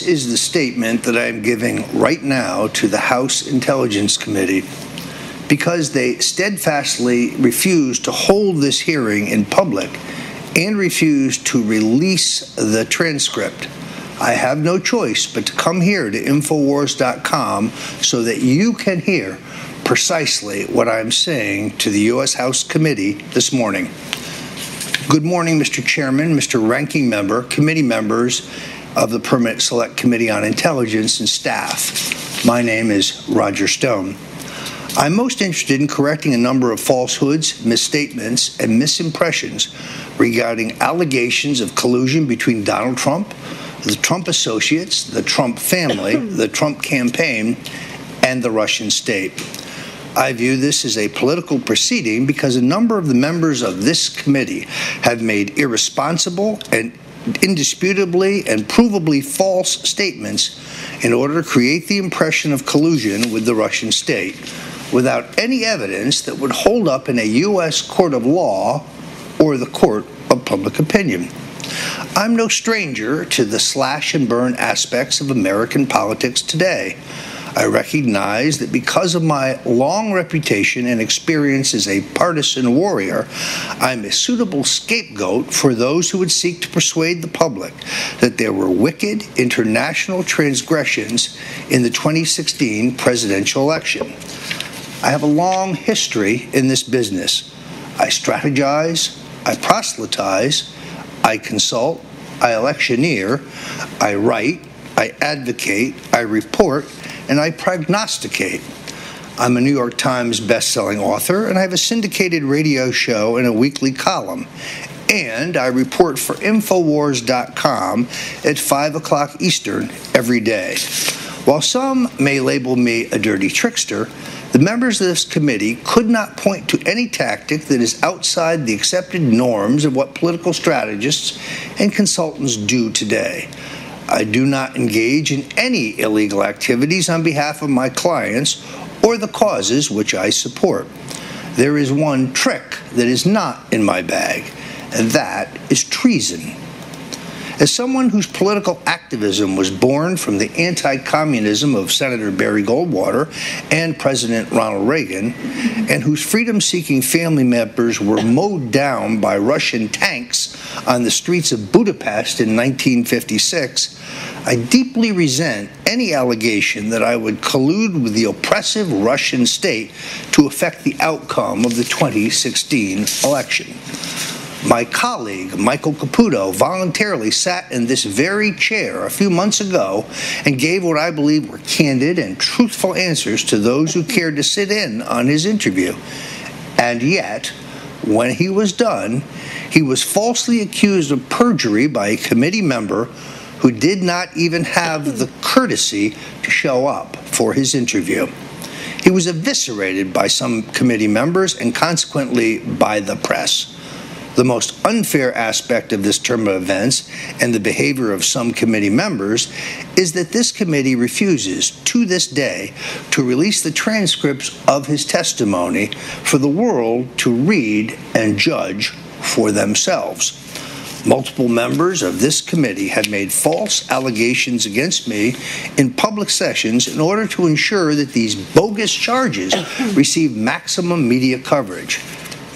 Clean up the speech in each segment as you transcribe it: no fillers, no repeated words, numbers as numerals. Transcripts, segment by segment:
This is the statement that I am giving right now to the House Intelligence Committee because they steadfastly refuse to hold this hearing in public and refuse to release the transcript. I have no choice but to come here to Infowars.com so that you can hear precisely what I'm saying to the U.S. House Committee this morning. Good morning, Mr. Chairman, Mr. Ranking Member, committee members of the Permanent Select Committee on Intelligence and staff. My name is Roger Stone. I'm most interested in correcting a number of falsehoods, misstatements, and misimpressions regarding allegations of collusion between Donald Trump, the Trump associates, the Trump family, the Trump campaign, and the Russian state. I view this as a political proceeding because a number of the members of this committee have made irresponsible and indisputably and provably false statements in order to create the impression of collusion with the Russian state without any evidence that would hold up in a U.S. court of law or the court of public opinion. I'm no stranger to the slash and burn aspects of American politics today. I recognize that because of my long reputation and experience as a partisan warrior, I'm a suitable scapegoat for those who would seek to persuade the public that there were wicked international transgressions in the 2016 presidential election. I have a long history in this business. I strategize, I proselytize, I consult, I electioneer, I write, I advocate, I report, and I prognosticate. I'm a New York Times best-selling author, and I have a syndicated radio show and a weekly column. And I report for Infowars.com at 5 o'clock Eastern every day. While some may label me a dirty trickster, the members of this committee could not point to any tactic that is outside the accepted norms of what political strategists and consultants do today. I do not engage in any illegal activities on behalf of my clients or the causes which I support. There is one trick that is not in my bag, and that is treason. As someone whose political activism was born from the anti-communism of Senator Barry Goldwater and President Ronald Reagan, and whose freedom-seeking family members were mowed down by Russian tanks on the streets of Budapest in 1956, I deeply resent any allegation that I would collude with the oppressive Russian state to affect the outcome of the 2016 election. My colleague, Michael Caputo, voluntarily sat in this very chair a few months ago and gave what I believe were candid and truthful answers to those who cared to sit in on his interview. And yet, when he was done, he was falsely accused of perjury by a committee member who did not even have the courtesy to show up for his interview. He was eviscerated by some committee members and consequently by the press. The most unfair aspect of this turn of events and the behavior of some committee members is that this committee refuses, to this day, to release the transcripts of his testimony for the world to read and judge for themselves. Multiple members of this committee have made false allegations against me in public sessions in order to ensure that these bogus charges receive maximum media coverage.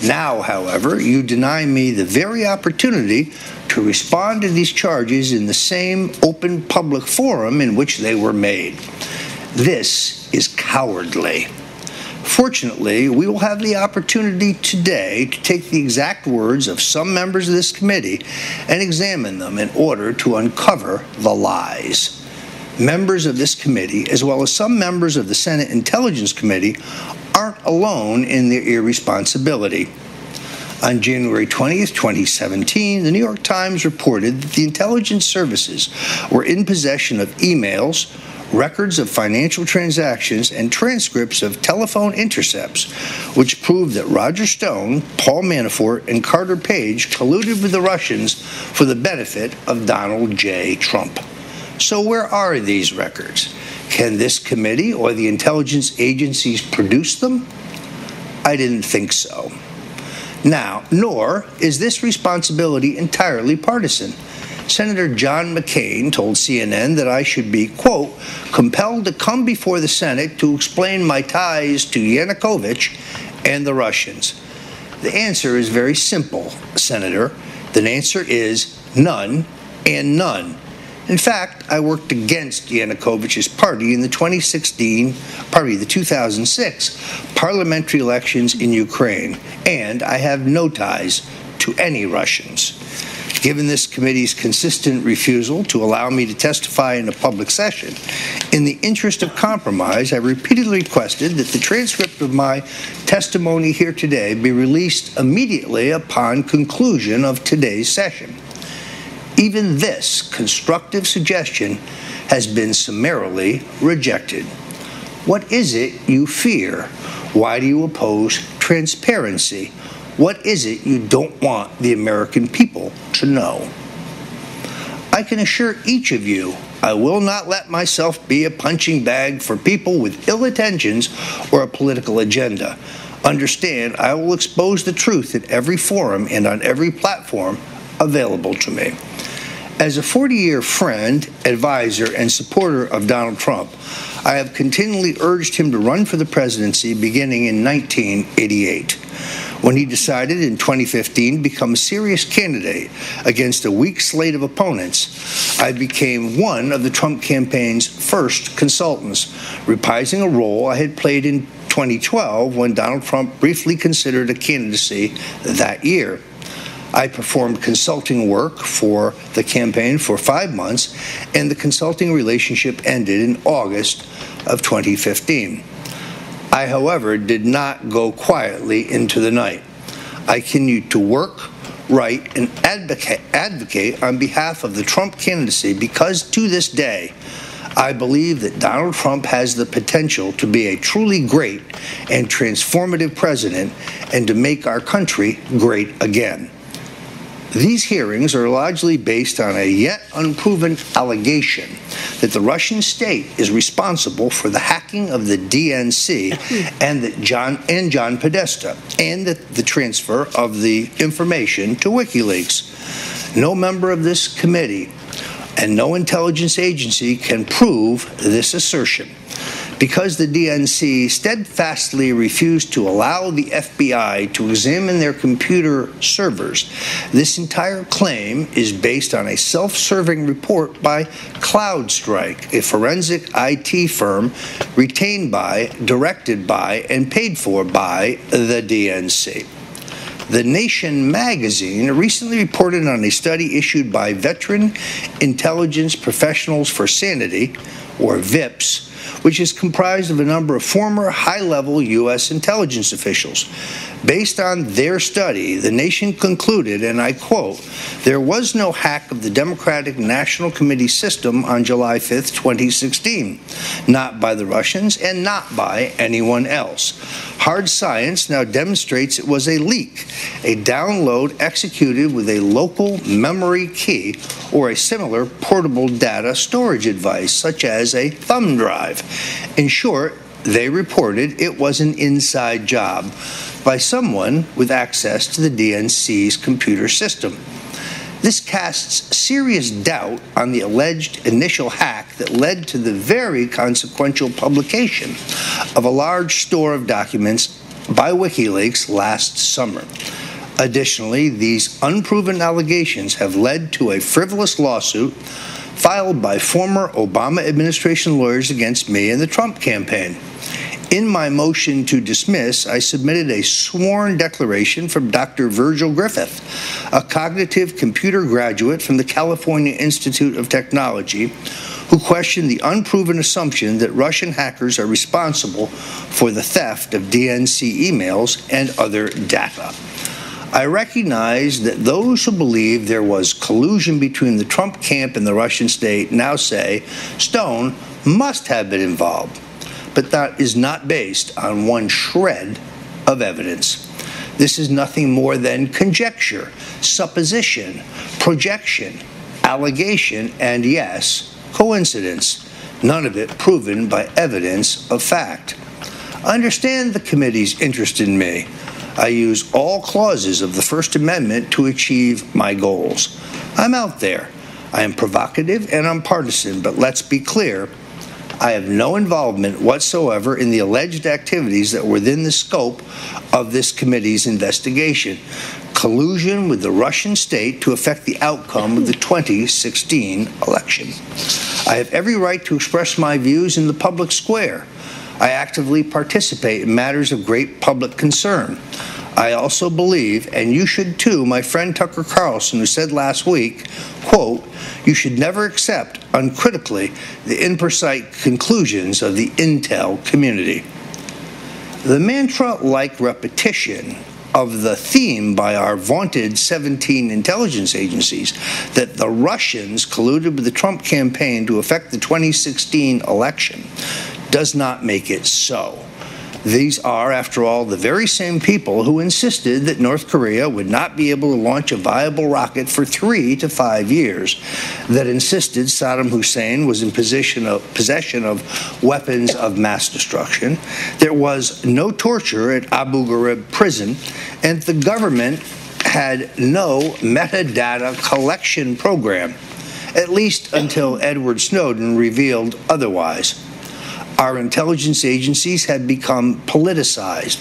Now, however, you deny me the very opportunity to respond to these charges in the same open public forum in which they were made. This is cowardly. Fortunately, we will have the opportunity today to take the exact words of some members of this committee and examine them in order to uncover the lies. Members of this committee, as well as some members of the Senate Intelligence Committee, aren't alone in their irresponsibility. On January 20th, 2017, the New York Times reported that the intelligence services were in possession of emails, records of financial transactions, and transcripts of telephone intercepts, which proved that Roger Stone, Paul Manafort, and Carter Page colluded with the Russians for the benefit of Donald J. Trump. So where are these records? Can this committee or the intelligence agencies produce them? I didn't think so. Now, nor is this responsibility entirely partisan. Senator John McCain told CNN that I should be, quote, compelled to come before the Senate to explain my ties to Yanukovych and the Russians. The answer is very simple, Senator. The answer is none and none. In fact, I worked against Yanukovych's party in the 2006 parliamentary elections in Ukraine, and I have no ties to any Russians. Given this committee's consistent refusal to allow me to testify in a public session, in the interest of compromise, I repeatedly requested that the transcript of my testimony here today be released immediately upon conclusion of today's session. Even this constructive suggestion has been summarily rejected. What is it you fear? Why do you oppose transparency? What is it you don't want the American people to know? I can assure each of you I will not let myself be a punching bag for people with ill intentions or a political agenda. Understand, I will expose the truth at every forum and on every platform available to me. As a 40-year friend, advisor, and supporter of Donald Trump, I have continually urged him to run for the presidency beginning in 1988. When he decided in 2015 to become a serious candidate against a weak slate of opponents, I became one of the Trump campaign's first consultants, reprising a role I had played in 2012 when Donald Trump briefly considered a candidacy that year. I performed consulting work for the campaign for 5 months, and the consulting relationship ended in August of 2015. I, however, did not go quietly into the night. I continued to work, write, and advocate on behalf of the Trump candidacy because to this day, I believe that Donald Trump has the potential to be a truly great and transformative president and to make our country great again. These hearings are largely based on a yet unproven allegation that the Russian state is responsible for the hacking of the DNC and John Podesta, and the transfer of the information to WikiLeaks. No member of this committee and no intelligence agency can prove this assertion. Because the DNC steadfastly refused to allow the FBI to examine their computer servers, this entire claim is based on a self-serving report by CrowdStrike, a forensic IT firm retained by, directed by, and paid for by the DNC. The Nation magazine recently reported on a study issued by Veteran Intelligence Professionals for Sanity, or VIPS, which is comprised of a number of former high-level U.S. intelligence officials. Based on their study, the Nation concluded, and I quote, "There was no hack of the Democratic National Committee system on July 5th, 2016, not by the Russians and not by anyone else. Hard science now demonstrates it was a leak, a download executed with a local memory key or a similar portable data storage device, such as a thumb drive. In short, they reported it was an inside job by someone with access to the DNC's computer system. This casts serious doubt on the alleged initial hack that led to the very consequential publication of a large store of documents by WikiLeaks last summer. Additionally, these unproven allegations have led to a frivolous lawsuit filed by former Obama administration lawyers against me and the Trump campaign. In my motion to dismiss, I submitted a sworn declaration from Dr. Virgil Griffith, a cognitive computer graduate from the California Institute of Technology, who questioned the unproven assumption that Russian hackers are responsible for the theft of DNC emails and other data. I recognize that those who believe there was collusion between the Trump camp and the Russian state now say Stone must have been involved, but that is not based on one shred of evidence. This is nothing more than conjecture, supposition, projection, allegation, and yes, coincidence, none of it proven by evidence of fact. Understand the committee's interest in me. I use all clauses of the First Amendment to achieve my goals. I'm out there. I am provocative and unpartisan, but let's be clear, I have no involvement whatsoever in the alleged activities that were within the scope of this committee's investigation. Collusion with the Russian state to affect the outcome of the 2016 election. I have every right to express my views in the public square. I actively participate in matters of great public concern. I also believe, and you should too, my friend Tucker Carlson, who said last week, quote, "You should never accept uncritically the imprecise conclusions of the intel community." The mantra-like repetition of the theme by our vaunted 17 intelligence agencies that the Russians colluded with the Trump campaign to affect the 2016 election does not make it so. These are, after all, the very same people who insisted that North Korea would not be able to launch a viable rocket for 3 to 5 years, that insisted Saddam Hussein was in possession of weapons of mass destruction, there was no torture at Abu Ghraib prison, and the government had no metadata collection program, at least until Edward Snowden revealed otherwise. Our intelligence agencies have become politicized.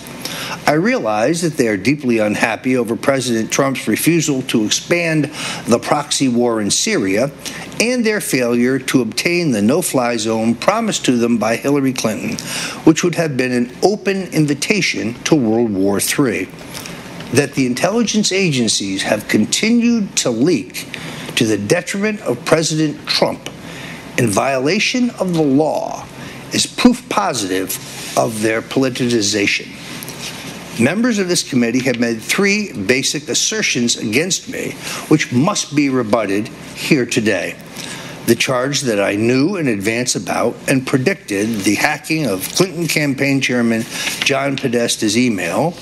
I realize that they are deeply unhappy over President Trump's refusal to expand the proxy war in Syria and their failure to obtain the no-fly zone promised to them by Hillary Clinton, which would have been an open invitation to World War III. That the intelligence agencies have continued to leak to the detriment of President Trump in violation of the law is proof positive of their politicization. Members of this committee have made 3 basic assertions against me, which must be rebutted here today. The charge that I knew in advance about and predicted the hacking of Clinton campaign chairman John Podesta's email,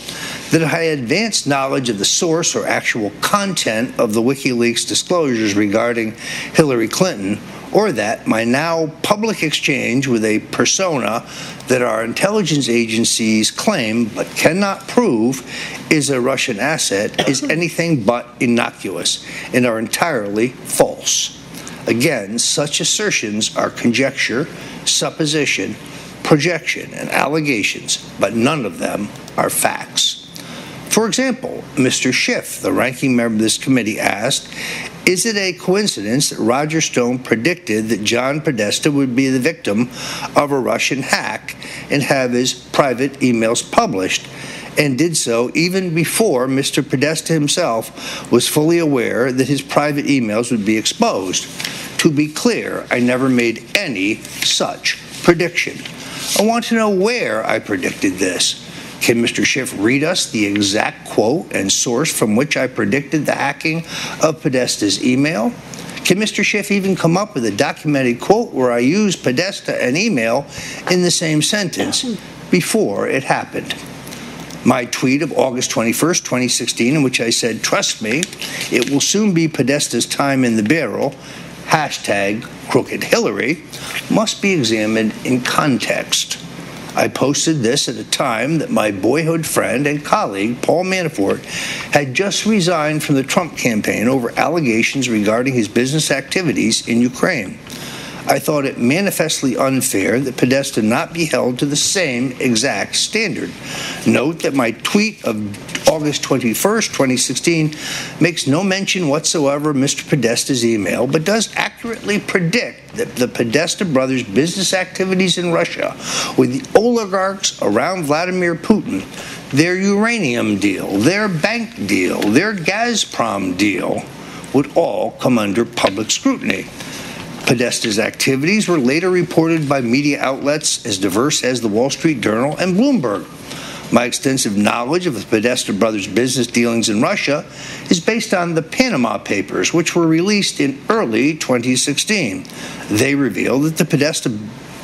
that I had advanced knowledge of the source or actual content of the WikiLeaks disclosures regarding Hillary Clinton, or that my now public exchange with a persona that our intelligence agencies claim but cannot prove is a Russian asset is anything but innocuous and are entirely false. Again, such assertions are conjecture, supposition, projection, and allegations, but none of them are facts. For example, Mr. Schiff, the ranking member of this committee, asked, is it a coincidence that Roger Stone predicted that John Podesta would be the victim of a Russian hack and have his private emails published, and did so even before Mr. Podesta himself was fully aware that his private emails would be exposed? To be clear, I never made any such prediction. I want to know where I predicted this. Can Mr. Schiff read us the exact quote and source from which I predicted the hacking of Podesta's email? Can Mr. Schiff even come up with a documented quote where I used Podesta and email in the same sentence before it happened? My tweet of August 21st, 2016, in which I said, "Trust me, it will soon be Podesta's time in the barrel," hashtag Crooked Hillary, must be examined in context. I posted this at a time that my boyhood friend and colleague, Paul Manafort, had just resigned from the Trump campaign over allegations regarding his business activities in Ukraine. I thought it manifestly unfair that Podesta not be held to the same exact standard. Note that my tweet of August 21st, 2016 makes no mention whatsoever of Mr. Podesta's email, but does accurately predict that the Podesta brothers' business activities in Russia with the oligarchs around Vladimir Putin, their uranium deal, their bank deal, their Gazprom deal, would all come under public scrutiny. Podesta's activities were later reported by media outlets as diverse as the Wall Street Journal and Bloomberg. My extensive knowledge of the Podesta brothers' business dealings in Russia is based on the Panama Papers, which were released in early 2016. They reveal that the Podesta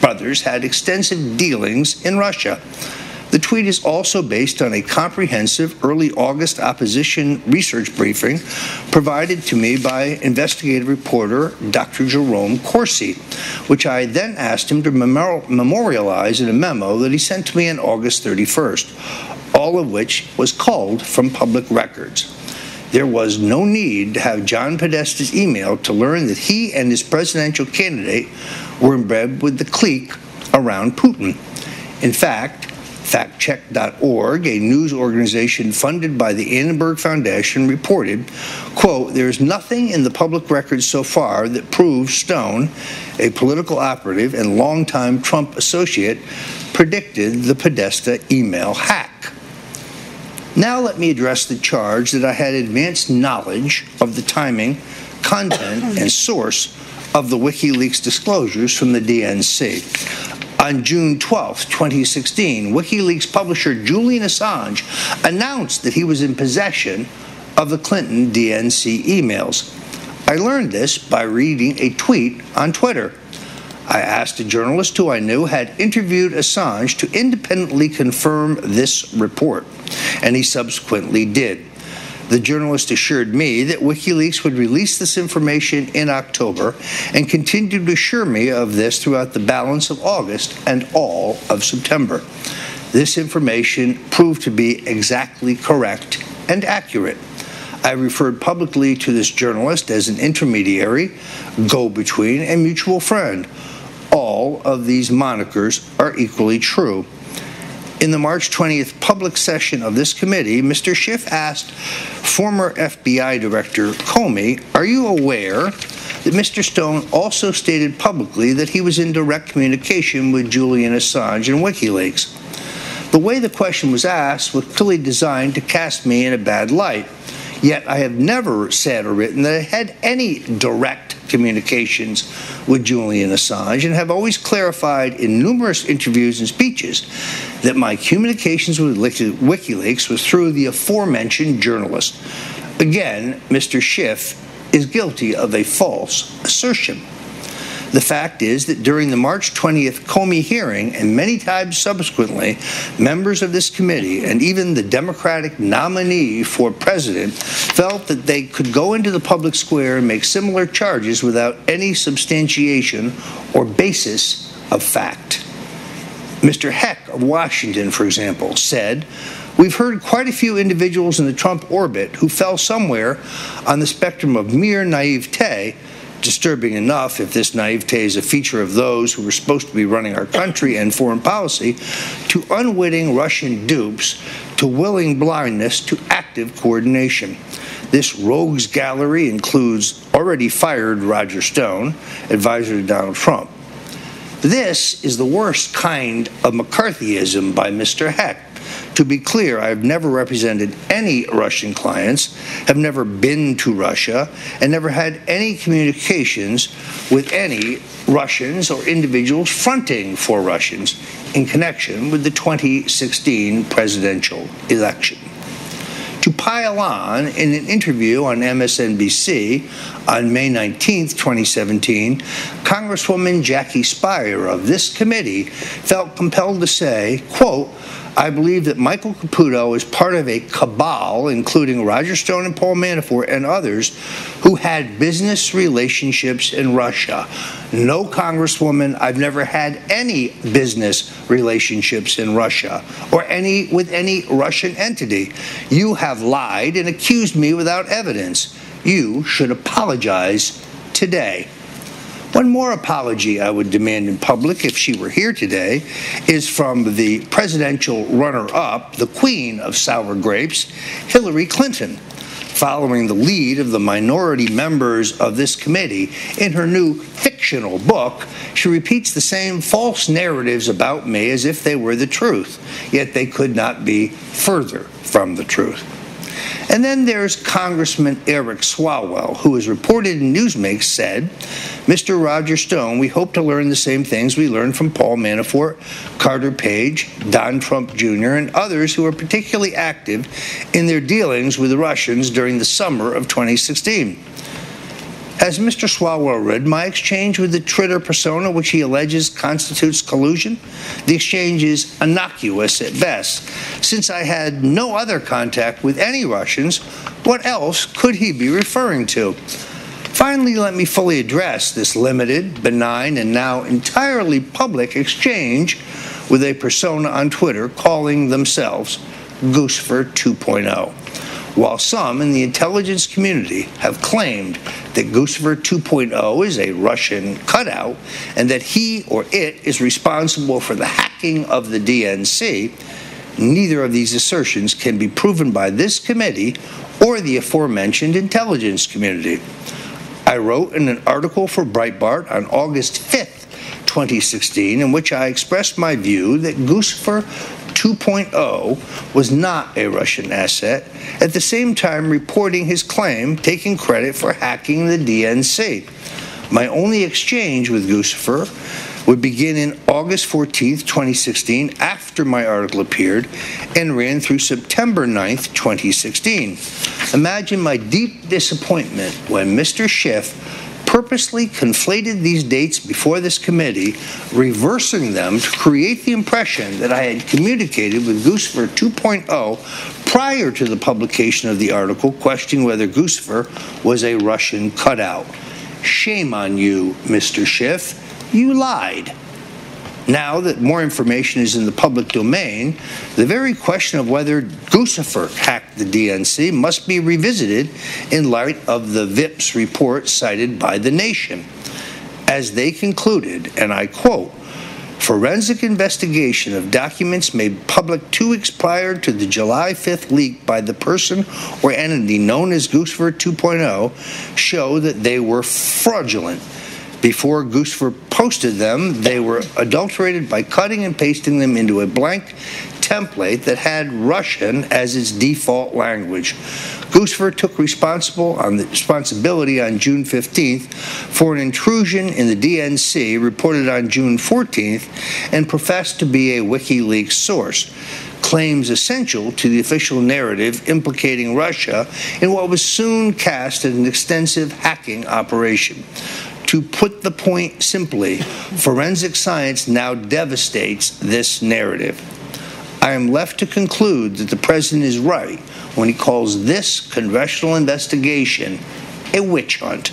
brothers had extensive dealings in Russia. The tweet is also based on a comprehensive early August opposition research briefing provided to me by investigative reporter Dr. Jerome Corsi, which I then asked him to memorialize in a memo that he sent to me on August 31st, all of which was culled from public records. There was no need to have John Podesta's email to learn that he and his presidential candidate were in bed with the clique around Putin. In fact, factcheck.org, a news organization funded by the Annenberg Foundation, reported, quote, "There is nothing in the public record so far that proves Stone, a political operative and longtime Trump associate, predicted the Podesta email hack." Now let me address the charge that I had advanced knowledge of the timing, content, and source of the WikiLeaks disclosures from the DNC. On June 12, 2016, WikiLeaks publisher Julian Assange announced that he was in possession of the Clinton DNC emails. I learned this by reading a tweet on Twitter. I asked a journalist who I knew had interviewed Assange to independently confirm this report, and he subsequently did. The journalist assured me that WikiLeaks would release this information in October and continued to assure me of this throughout the balance of August and all of September. This information proved to be exactly correct and accurate. I referred publicly to this journalist as an intermediary, go-between, and mutual friend. All of these monikers are equally true. In the March 20th public session of this committee, Mr. Schiff asked former FBI Director Comey, "Are you aware that Mr. Stone also stated publicly that he was in direct communication with Julian Assange and WikiLeaks?" The way the question was asked was clearly designed to cast me in a bad light. Yet I have never said or written that I had any direct communications with Julian Assange, and have always clarified in numerous interviews and speeches that my communications with WikiLeaks was through the aforementioned journalist. Again, Mr. Schiff is guilty of a false assertion. The fact is that during the March 20th Comey hearing, and many times subsequently, members of this committee and even the Democratic nominee for president felt that they could go into the public square and make similar charges without any substantiation or basis of fact. Mr. Heck of Washington, for example, said, "We've heard quite a few individuals in the Trump orbit who fell somewhere on the spectrum of mere naivete, disturbing enough if this naivete is a feature of those who were supposed to be running our country and foreign policy, to unwitting Russian dupes, to willing blindness, to active coordination. This rogues gallery includes already fired Roger Stone, advisor to Donald Trump." This is the worst kind of McCarthyism by Mr. Heck. To be clear, I have never represented any Russian clients, have never been to Russia, and never had any communications with any Russians or individuals fronting for Russians in connection with the 2016 presidential election. To pile on, in an interview on MSNBC on May 19, 2017, Congresswoman Jackie Speier of this committee felt compelled to say, quote, "I believe that Michael Caputo is part of a cabal, including Roger Stone and Paul Manafort and others, who had business relationships in Russia. No, Congresswoman, I've never had any business relationships in Russia or with any Russian entity. You have lied and accused me without evidence. You should apologize today." One more apology I would demand in public if she were here today is from the presidential runner-up, the queen of sour grapes, Hillary Clinton. Following the lead of the minority members of this committee in her new fictional book, she repeats the same false narratives about me as if they were the truth, yet they could not be further from the truth. And then there's Congressman Eric Swalwell, who is reported in Newsmax said, "Mr. Roger Stone, we hope to learn the same things we learned from Paul Manafort, Carter Page, Don Trump Jr., and others who were particularly active in their dealings with the Russians during the summer of 2016. Has Mr. Swalwell read my exchange with the Twitter persona, which he alleges constitutes collusion? The exchange is innocuous at best. Since I had no other contact with any Russians, what else could he be referring to? Finally, let me fully address this limited, benign, and now entirely public exchange with a persona on Twitter calling themselves Goosefer 2.0. While some in the intelligence community have claimed that Guccifer 2.0 is a Russian cutout and that he or it is responsible for the hacking of the DNC, neither of these assertions can be proven by this committee or the aforementioned intelligence community. I wrote in an article for Breitbart on August 5th, 2016, in which I expressed my view that Guccifer 2.0 was not a Russian asset, at the same time reporting his claim, taking credit for hacking the DNC. My only exchange with Guccifer would begin in August 14th, 2016, after my article appeared, and ran through September 9th, 2016. Imagine my deep disappointment when Mr. Schiff purposely conflated these dates before this committee, reversing them to create the impression that I had communicated with Guccifer 2.0 prior to the publication of the article questioning whether Guccifer was a Russian cutout. Shame on you, Mr. Schiff. You lied. Now that more information is in the public domain, the very question of whether Guccifer hacked the DNC must be revisited in light of the VIP's report cited by The Nation. As they concluded, and I quote, "Forensic investigation of documents made public 2 weeks prior to the July 5th leak by the person or entity known as Guccifer 2.0 show that they were fraudulent. Before Guccifer posted them, they were adulterated by cutting and pasting them into a blank template that had Russian as its default language. Guccifer took responsibility on June 15th for an intrusion in the DNC reported on June 14th and professed to be a WikiLeaks source, claims essential to the official narrative implicating Russia in what was soon cast as an extensive hacking operation. To put the point simply, forensic science now devastates this narrative. I am left to conclude that the president is right when he calls this congressional investigation a witch hunt.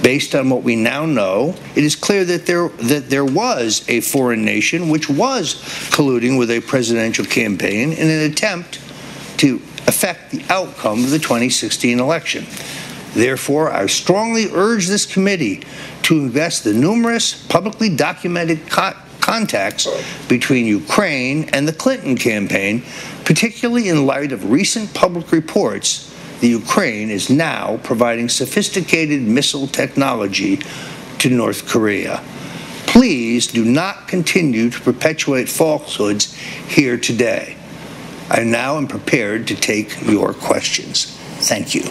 Based on what we now know, it is clear that there was a foreign nation which was colluding with a presidential campaign in an attempt to affect the outcome of the 2016 election. Therefore, I strongly urge this committee to invest the numerous publicly documented contacts between Ukraine and the Clinton campaign, particularly in light of recent public reports that Ukraine is now providing sophisticated missile technology to North Korea. Please do not continue to perpetuate falsehoods here today. I now am prepared to take your questions. Thank you.